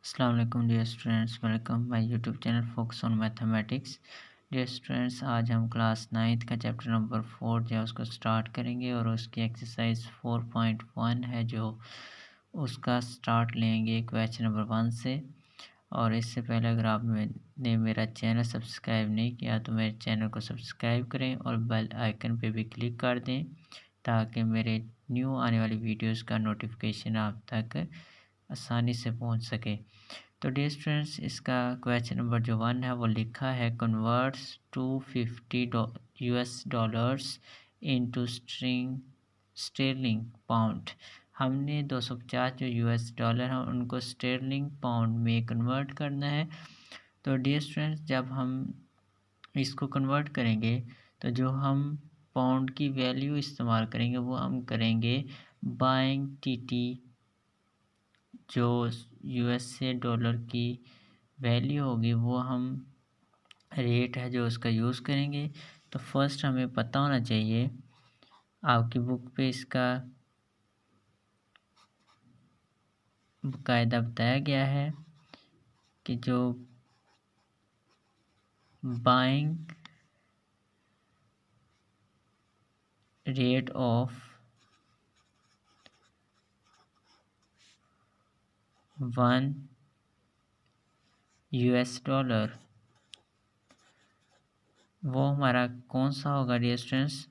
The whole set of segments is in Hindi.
अस्सलाम वालेकुम dear students, welcome my YouTube channel focus on mathematics. Dear students, आज हम क्लास 9th का चैप्टर नंबर 4 जो है उसको स्टार्ट करेंगे और उसकी एक्सरसाइज 4.1 है जो उसका स्टार्ट लेंगे क्वेश्चन नंबर 1 से। और इससे पहले अगर आपने मेरा चैनल सब्सक्राइब नहीं किया तो मेरे चैनल को सब्सक्राइब करें और बेल आइकन पे भी क्लिक कर दें ताकि मेरे न्यू आने वाली वीडियोस का नोटिफिकेशन आप तक आसानी से पहुंच सके। तो डियर स्टूडेंट्स, इसका क्वेश्चन नंबर जो 1 है वो लिखा है कन्वर्ट्स $250 इनटू स्टेरलिंग पाउंड। हमने 250 जो $, हैं उनको स्टेरलिंग पाउंड में कन्वर्ट करना है। तो डियर स्टूडेंट्स, जब हम इसको कन्वर्ट करेंगे तो जो हम पाउंड की वैल्यू इस्तेमाल करेंगे वो हम करेंगे बाइंग टीटी, जो $, की वैल्यू होगी वो हम रेट है जो उसका यूज़ करेंगे। तो फर्स्ट हमें पता होना चाहिए, आपकी बुक पे इसका बाकायदा बताया गया है कि जो बाइंग रेट ऑफ $1 वो हमारा कौन सा होगा डियर स्टूडेंट्स,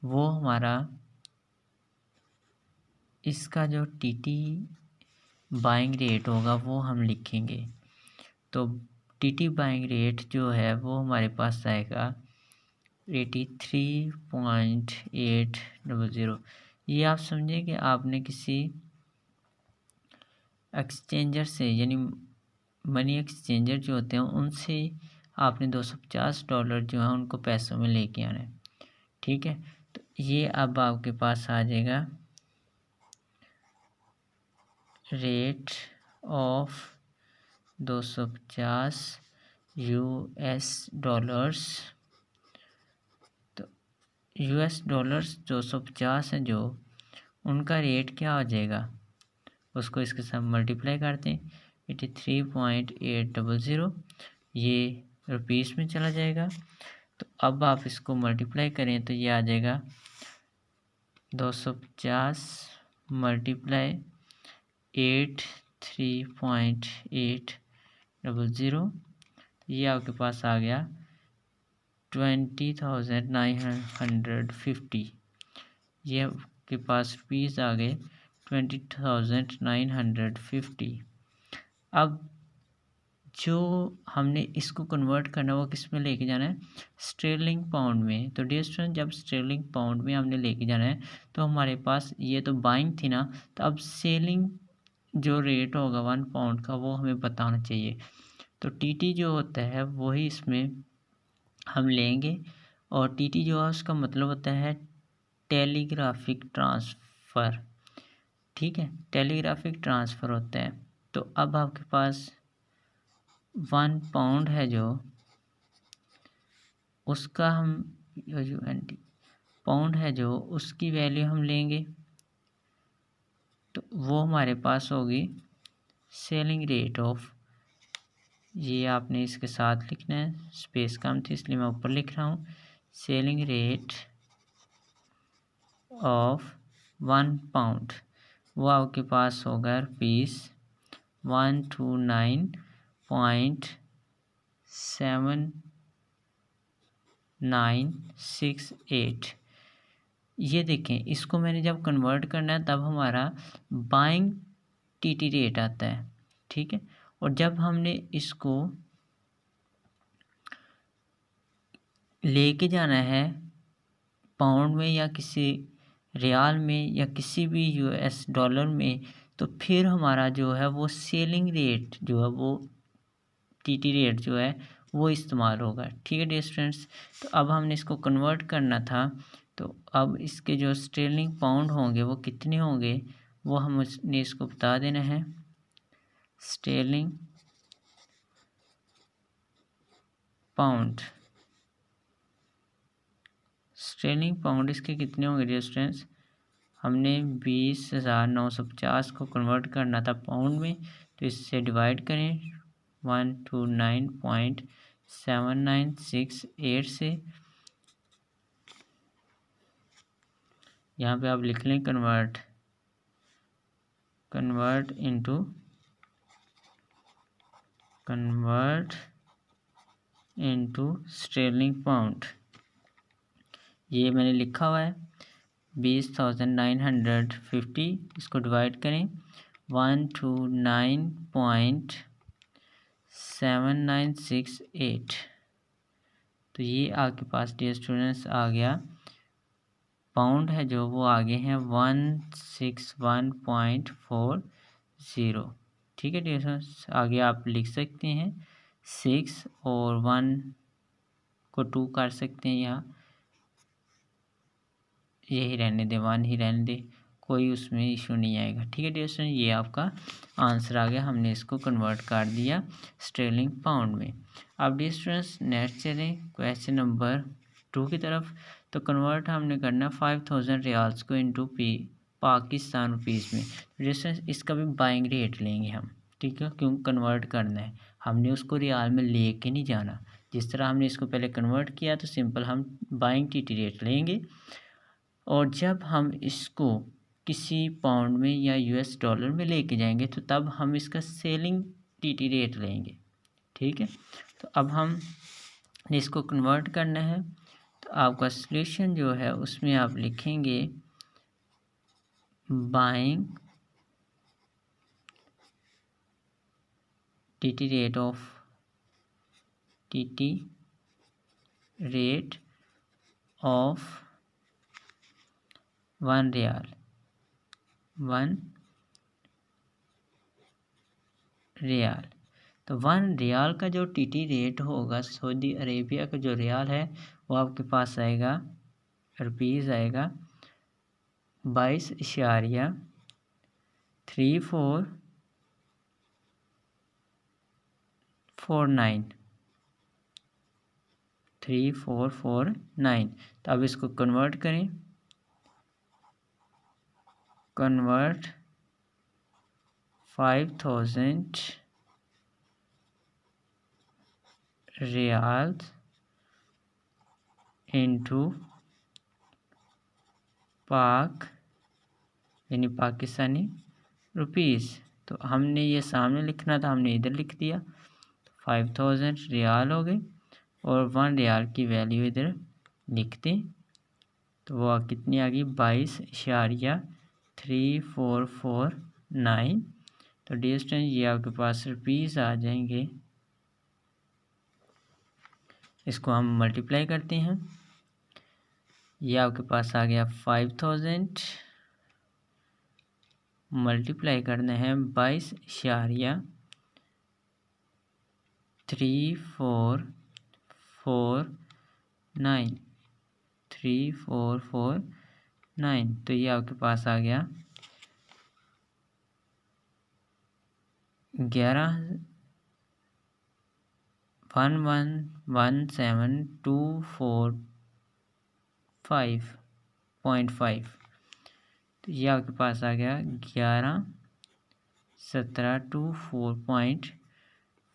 वो हमारा इसका जो टीटी बाइंग रेट होगा वो हम लिखेंगे। तो टीटी बाइंग रेट जो है वो हमारे पास आएगा 83.800। ये आप समझें कि आपने किसी एक्सचेंजर से, यानी मनी एक्सचेंजर जो होते हैं उनसे आपने $250 जो है उनको पैसों में लेके आना है। ठीक है, तो ये अब आपके पास आ जाएगा रेट ऑफ $250। तो $, 250 है जो उनका रेट क्या हो जाएगा, उसको इसके साथ मल्टीप्लाई करते हैं 83.800, ये रुपीस में चला जाएगा। तो अब आप इसको मल्टीप्लाई करें तो ये आ जाएगा 250 मल्टीप्लाई 83.800, ये आपके पास आ गया 20,950। ये आपके पास रुपीस आ गए 20,950। अब जो हमने इसको कन्वर्ट करना है वो किस में लेके जाना है, स्टेरलिंग पाउंड में। तो डियर स्टूडेंट, जब स्टेरलिंग पाउंड में हमने लेके जाना है तो हमारे पास ये तो बाइंग थी ना, तो अब सेलिंग जो रेट होगा 1 पाउंड का वो हमें पता होना चाहिए। तो टीटी जो होता है वही इसमें हम लेंगे, और टीटी जो है उसका मतलब होता है टेलीग्राफिक ट्रांसफ़र। ठीक है, टेलीग्राफिक ट्रांसफ़र होता है। तो अब आपके पास 1 पाउंड है जो उसका हम पाउंड है जो उसकी वैल्यू हम लेंगे, तो वो हमारे पास होगी सेलिंग रेट ऑफ, ये आपने इसके साथ लिखना है, स्पेस कम थी इसलिए मैं ऊपर लिख रहा हूँ, सेलिंग रेट ऑफ 1 पाउंड वो आपके पास होगा ₹129.7968। ये देखें, इसको मैंने जब कन्वर्ट करना है तब हमारा बाइंग टीटी रेट आता है। ठीक है, और जब हमने इसको लेके जाना है पाउंड में या किसी रियाल में या किसी भी $, में, तो फिर हमारा जो है वो सेलिंग रेट जो है वो टीटी रेट जो है वो इस्तेमाल होगा। ठीक है डियर स्टूडेंट्स, तो अब हमने इसको कन्वर्ट करना था, तो अब इसके जो स्टेरलिंग पाउंड होंगे वो कितने होंगे वो हमने इसको बता देना है। स्टेरलिंग पाउंड, स्टेरलिंग पाउंड इसके कितने होंगे डियर स्टूडेंट्स, हमने 20,950 को कन्वर्ट करना था पाउंड में, तो इससे डिवाइड करें 129.7968 से। यहाँ पे आप लिख लें कन्वर्ट इनटू स्टर्लिंग पाउंड। ये मैंने लिखा हुआ है 20,950। इसको डिवाइड करें 129.7968। तो ये आपके पास डियर स्टूडेंट्स आ गया, पाउंड है जो वो आगे हैं 161.40। ठीक है डियर स्टूडेंट्स, आगे आप लिख सकते हैं 6 और 1 को 2 कर सकते हैं, यहाँ यही रहने दे, 1 ही रहने दे, कोई उसमें इशू नहीं आएगा। ठीक है डियर स्टूडेंट, ये आपका आंसर आ गया, हमने इसको कन्वर्ट कर दिया स्टर्लिंग पाउंड में। अब डियर स्टूडेंट्स नेक्स्ट चलें क्वेश्चन नंबर 2 की तरफ। तो कन्वर्ट हमने करना 5,000 रियाल्स को इनटू पाकिस्तान रुपीज़ में। डियर स्टूडेंट्स इसका भी बाइंग रेट लेंगे हम, ठीक है, क्यों कन्वर्ट करना है, हमने उसको रियाल में ले के नहीं जाना। जिस तरह हमने इसको पहले कन्वर्ट किया तो सिंपल हम बाइंग टीटी रेट लेंगे, और जब हम इसको किसी पाउंड में या यूएस डॉलर में लेके जाएंगे तो तब हम इसका सेलिंग टीटी रेट लेंगे। ठीक है, तो अब हम इसको कन्वर्ट करना है। तो आपका सॉल्यूशन जो है उसमें आप लिखेंगे buying TT rate of 1 riyal. तो 1 रियाल का जो टीटी रेट होगा सऊदी अरेबिया का जो रियाल है वो आपके पास आएगा, रुपीज़ आएगा 22.3449। तो अब इसको कन्वर्ट करें, कन्वर्ट 5,000 रियाल इनटू यानी पाकिस्तानी रुपीज़। तो हमने ये सामने लिखना था, हमने इधर लिख दिया, 5,000 रियाल हो गए और 1 रियाल की वैल्यू इधर लिख दें, तो वो कितनी आ गई 22.3449। तो डियर स्टूडेंट ये आपके पास रुपीज़ आ जाएंगे, इसको हम मल्टीप्लाई करते हैं, ये आपके पास आ गया 5,000 मल्टीप्लाई करना है 22.3449। तो ये आपके पास आ गया 11,117,245.5। तो ये आपके पास आ गया 11,1724.5,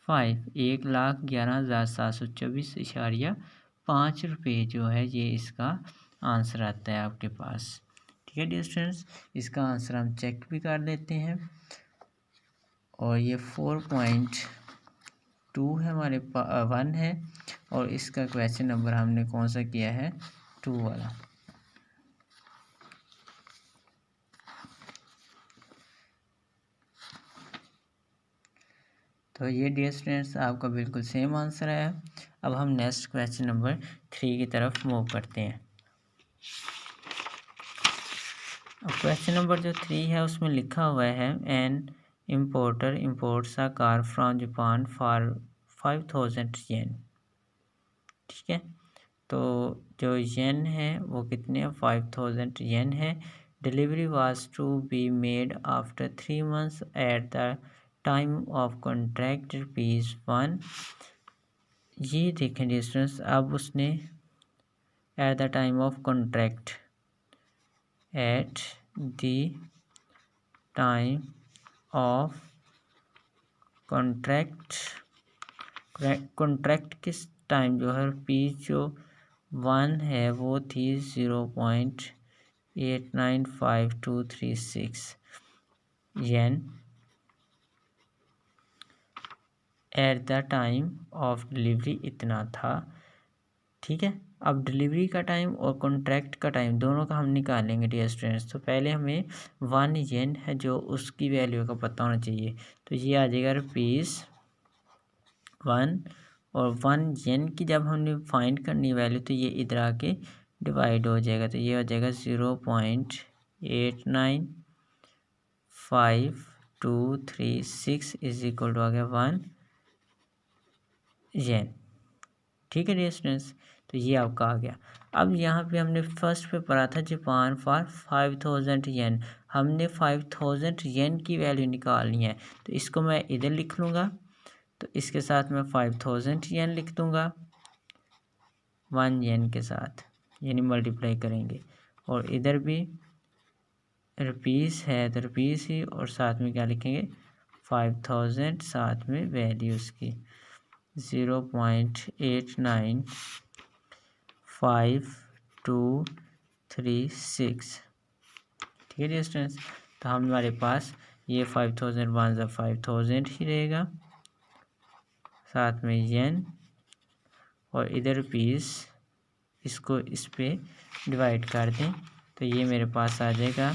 1,11,724.5 रुपये जो है ये इसका आंसर आता है आपके पास। ठीक है डियर स्टूडेंट्स, इसका आंसर हम चेक भी कर लेते हैं, और ये 4.2 है, हमारे 1 है, और इसका क्वेश्चन नंबर हमने कौन सा किया है 2 वाला। तो ये डियर स्टूडेंट्स आपका बिल्कुल सेम आंसर है। अब हम नेक्स्ट क्वेश्चन नंबर 3 की तरफ मूव करते हैं। अब क्वेश्चन नंबर जो 3 है उसमें लिखा हुआ है N importer imports a car from Japan for 5,000 येन। ठीक है, तो जो येन है वो कितने 5,000 येन है। Delivery was to be made after 3 months at the time of contract ₹1। ये देखें डिस्टेंस, अब उसने at the time of contract, at the time of contract किस टाइम जो है रुपीज़ जो 1 है वो थी 0.895236 yen at the time of delivery इतना था। ठीक है, अब डिलीवरी का टाइम और कॉन्ट्रैक्ट का टाइम दोनों का हम निकालेंगे डियर स्टूडेंट्स। तो पहले हमें 1 येन है जो उसकी वैल्यू का पता होना चाहिए, तो ये आ जाएगा ₹1 और 1 येन की जब हमने फाइंड करनी वैल्यू तो ये इधर आके डिवाइड हो जाएगा, तो ये हो जाएगा 0.895236 इज इक्वल टू आ गया 1 येन। ठीक है डियर स्टूडेंट्स, तो ये आपका आ गया। अब यहाँ पे हमने फर्स्ट पे पढ़ा था जापान फॉर 5000 येन, हमने 5000 येन की वैल्यू निकालनी है, तो इसको मैं इधर लिख लूँगा, तो इसके साथ मैं 5000 येन लिख दूँगा 1 येन के साथ, यानी मल्टीप्लाई करेंगे, और इधर भी रुपीज़ है तो रुपीज़ ही, और साथ में क्या लिखेंगे 5000, साथ में वैल्यूज़ की 0.895236। ठीक है जी स्टूडेंट्स, तो हमारे पास ये 5000 1 5000 ही रहेगा, साथ में येन और इधर रुपीज़, इसको इस पे डिवाइड कर दें, तो ये मेरे पास आ जाएगा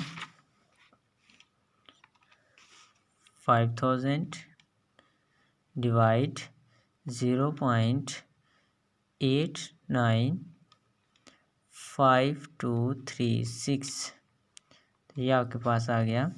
5000 डिवाइड 0.895236, तो ये आपके पास आ गया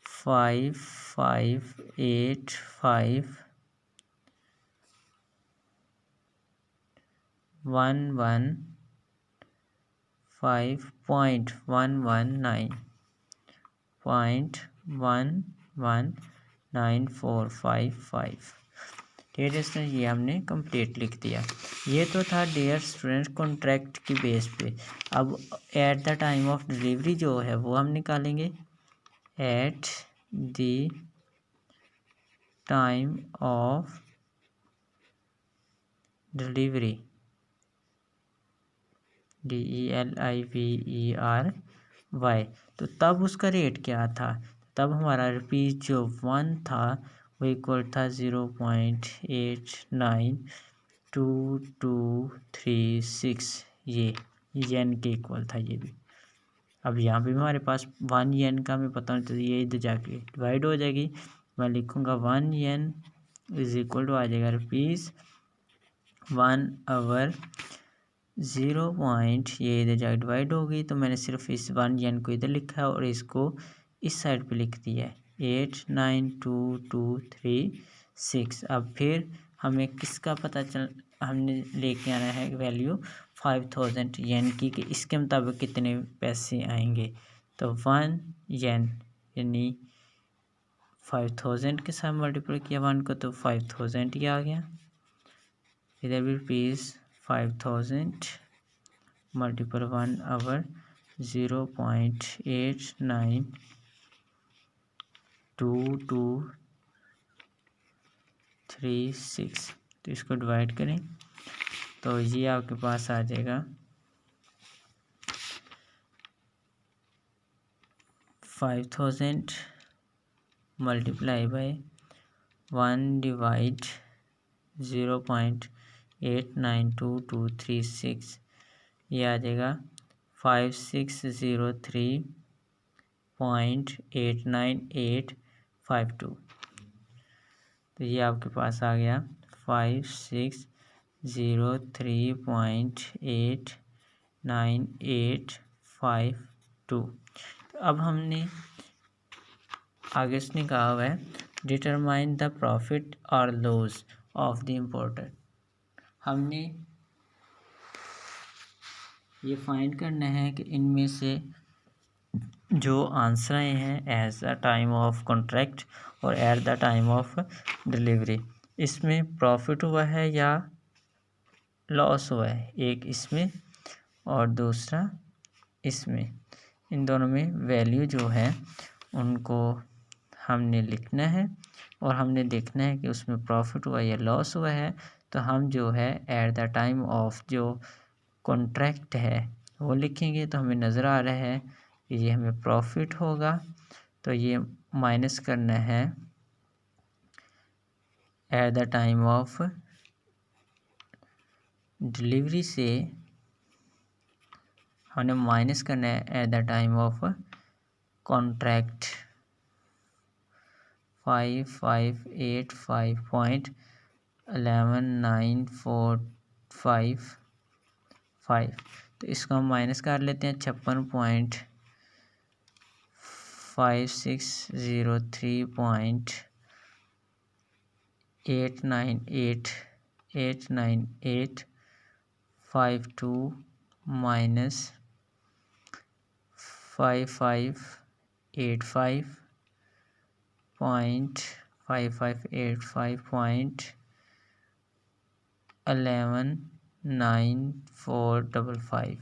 55,115.119.1194555। ठीक है स्टूडेंट, ये हमने कंप्लीट लिख दिया। ये तो था डियर स्टूडेंट कॉन्ट्रैक्ट की बेस पे। अब eight the time of delivery जो है वो हम निकालेंगे। Eight the time of delivery, DELIVERY, तो तब उसका रेट क्या था, तब हमारा रुपीज़ जो 1 था वो इक्वल था 0.892236, ये येन के इक्वल था ये भी। अब यहाँ पे हमारे पास 1 येन का हमें पता नहीं, तो ये इधर जाके डिवाइड हो जाएगी, मैं लिखूँगा 1 येन इज इक्वल टू आ जाएगा रुपीज़ 1 आवर 0. ये इधर जाके डिवाइड हो गई, तो मैंने सिर्फ इस 1 येन को इधर लिखा है और इसको इस साइड पे लिख दिया है 892236। अब फिर हमें किसका पता चल, हमने लेके आना है वैल्यू 5000 येन की, कि इसके मुताबिक कितने पैसे आएंगे, तो 1 येन यानी 5000 के साथ मल्टीप्लाई किया 1 को, तो 5000 ही आ गया। इधर भी रुपीज़ 5000 मल्टीपल 1 आवर 0.892236, तो इसको डिवाइड करें, तो ये आपके पास आ जाएगा 5000 मल्टीप्लाई बाय 1 डिवाइड 0.892236, ये आ जाएगा 5603.89852, तो ये आपके पास आ गया 5603.89852। अब हमने आगे इसने कहा हुआ है डिटरमाइन द प्रॉफिट और लॉस ऑफ द इम्पोर्टर। हमने ये फाइंड करना है कि इनमें से जो आंसर आए हैं as the time of contract और at the time of delivery, इसमें प्रॉफिट हुआ है या लॉस हुआ है, एक इसमें और दूसरा इसमें, इन दोनों में वैल्यू जो है उनको हमने लिखना है और हमने देखना है कि उसमें प्रॉफिट हुआ या लॉस हुआ है। तो हम जो है एट द टाइम ऑफ जो कॉन्ट्रैक्ट है वो लिखेंगे। तो हमें नज़र आ रहा है कि ये हमें प्रॉफिट होगा, तो ये माइनस करना है eight the time of delivery से, हमने माइनस करना है eight the time of contract 5585.11945। तो इसको हम माइनस कर लेते हैं 5603.89852 माइनस 5585.119455।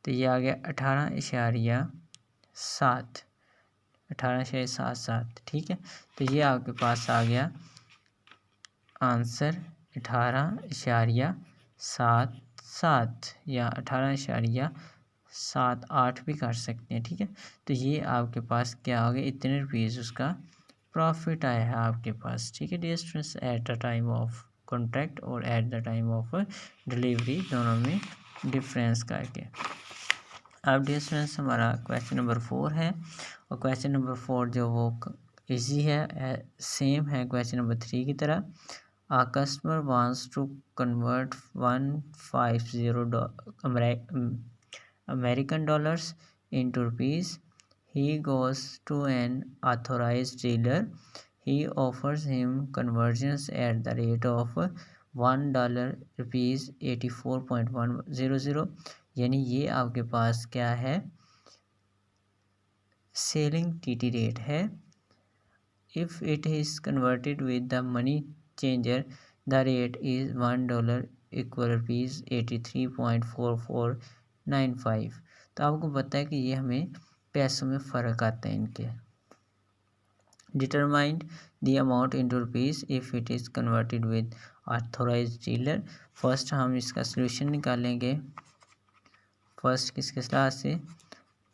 तो ये आ गया 18.77। ठीक है, तो ये आपके पास आ गया आंसर 18.77 या 18.78 भी कर सकते हैं। ठीक है, तो ये आपके पास क्या हो गया, इतने रुपीज़ उसका प्रॉफिट आया है आपके पास। ठीक है dear students, at the time of contract और at the time of delivery दोनों में डिफरेंस करके। अब डियर स्टूडेंट्स हमारा क्वेश्चन नंबर 4 है, और क्वेश्चन नंबर 4 जो वो इजी है, सेम है क्वेश्चन नंबर 3 की तरह। A customer wants to convert 150 American dollars into rupees. He goes to an authorized dealer. He offers him conversions at the rate of $1 rupees 84.100। यानी ये आपके पास क्या है, सेलिंग टीटी रेट है। If it is converted with the money changer, the rate is $1 equal rupees 83.4495। तो आपको पता है कि ये हमें पैसों में फ़र्क आता है इनके। Determine the amount into rupees if it is converted with authorized dealer। First हम इसका सलूशन निकालेंगे। फर्स्ट किसके साथ से,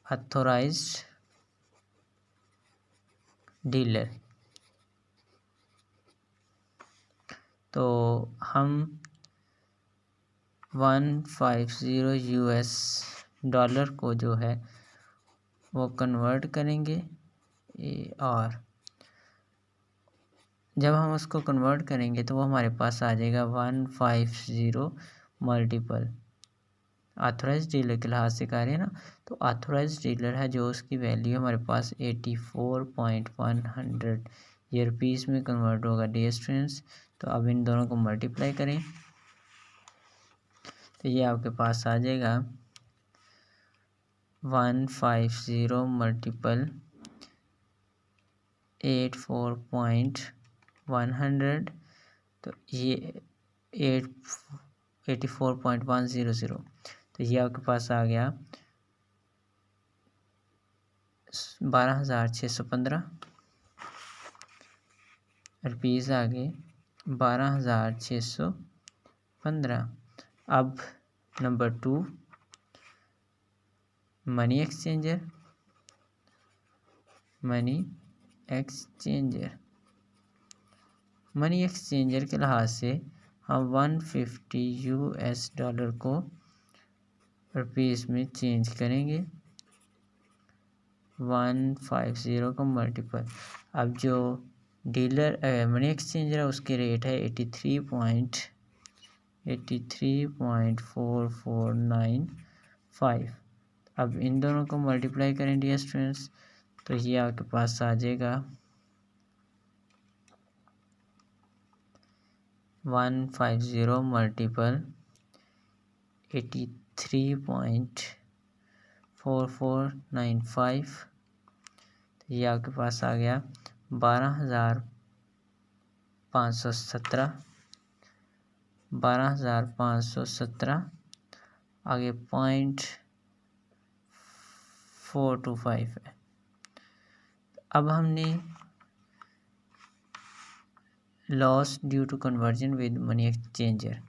अथोराइज्ड डीलर। तो हम 150 US डॉलर को जो है वो कन्वर्ट करेंगे, और जब हम उसको कन्वर्ट करेंगे तो वो हमारे पास आ जाएगा 150 मल्टीपल ऑथराइज डीलर के लिहाज से कह रहे हैं ना, तो ऑथराइज डीलर है जो उसकी वैल्यू हमारे पास 84.100 ये रुपीज़ में कन्वर्ट होगा डियर स्टूडेंट्स। तो अब इन दोनों को मल्टीप्लाई करें तो ये आपके पास आ जाएगा 150 मल्टीपल 84.100, तो ये 84.100। तो ये आपके पास आ गया 12,615 रुपीज़ आ गए, 12,615। अब number 2 money exchanger. Money exchanger के लिहाज से हम 150 US डॉलर को रुपीज़ में चेंज करेंगे, 150 का मल्टीपल। अब जो डीलर मनी एक्सचेंजर है उसके रेट है 83.4495। अब इन दोनों को मल्टीप्लाई करें डियर स्टूडेंट्स तो ये आपके पास आ जाएगा 150 मल्टीपल 83.4495। तो ये आपके पास आ गया 12,517 आगे 0.425 है। अब हमने loss due to conversion with money exchanger.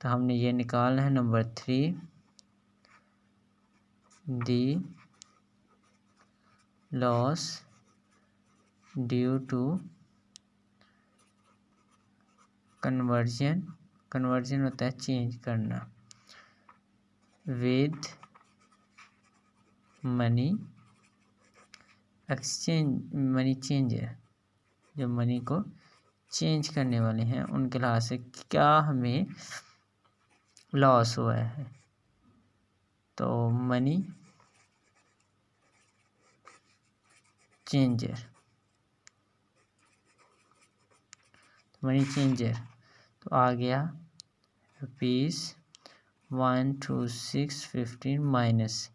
तो हमने ये निकालना है number 3, the loss due to conversion होता है चेंज करना, विद मनी चेंजर, जो मनी को चेंज करने वाले हैं उनके लिहाज से क्या हमें लॉस हुआ है। तो मनी चेंजर तो आ गया ₹12615 माइनस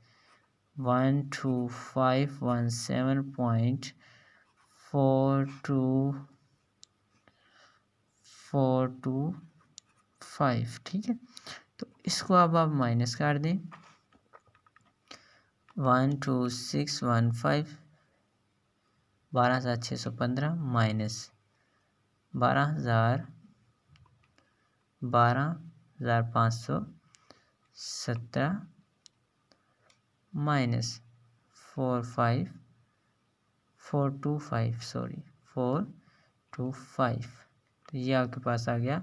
12517.425, ठीक है। तो इसको अब आप माइनस कर दें, 12615 12,615 माइनस 12,517 माइनस 425, तो ये आपके पास आ गया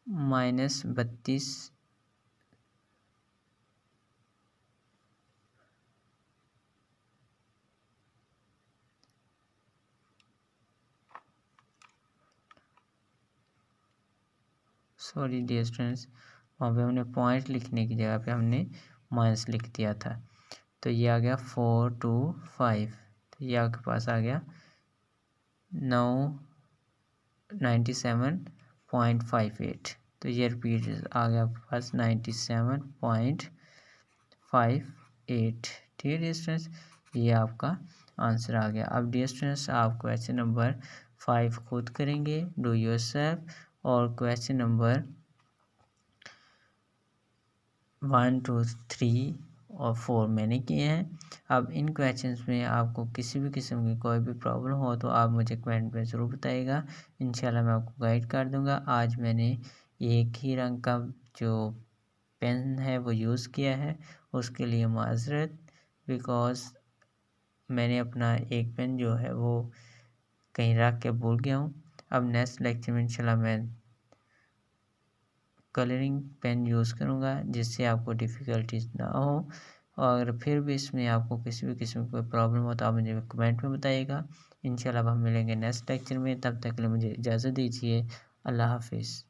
-32। सॉरी डियर स्टूडेंट्स, वहाँ पे हमने पॉइंट लिखने की जगह पे हमने माइनस लिख दिया था। तो ये आ गया 425, तो ये आपके पास आ गया 97.58। तो ये रिपीट आ गया आपके पास 97.58। ठीक है स्टूडेंट्स, ये आपका आंसर आ गया। अब डियर स्टूडेंट्स, आप क्वेश्चन नंबर 5 खुद करेंगे, डू योरसेल्फ, और क्वेश्चन नंबर 1, 2, 3 और 4 मैंने किए हैं। अब इन क्वेश्चंस में आपको किसी भी किस्म की कोई भी प्रॉब्लम हो तो आप मुझे कमेंट में ज़रूर बताइएगा, इंशाल्लाह मैं आपको गाइड कर दूंगा। आज मैंने एक ही रंग का जो पेन है वो यूज़ किया है, उसके लिए माज़रत, बिकॉज़ मैंने अपना एक पेन जो है वो कहीं रख के भूल गया हूँ। अब नेक्स्ट लेक्चर में इंशाल्लाह मैं कलरिंग पेन यूज़ करूँगा, जिससे आपको डिफ़िकल्टीज ना हो। और फिर भी इसमें आपको किसी भी किस्म की कोई प्रॉब्लम हो तो आप मुझे कमेंट में बताइएगा। इंशाल्लाह हम मिलेंगे नेक्स्ट लेक्चर में, तब तक के लिए मुझे इजाज़त दीजिए। अल्लाह हाफिज़।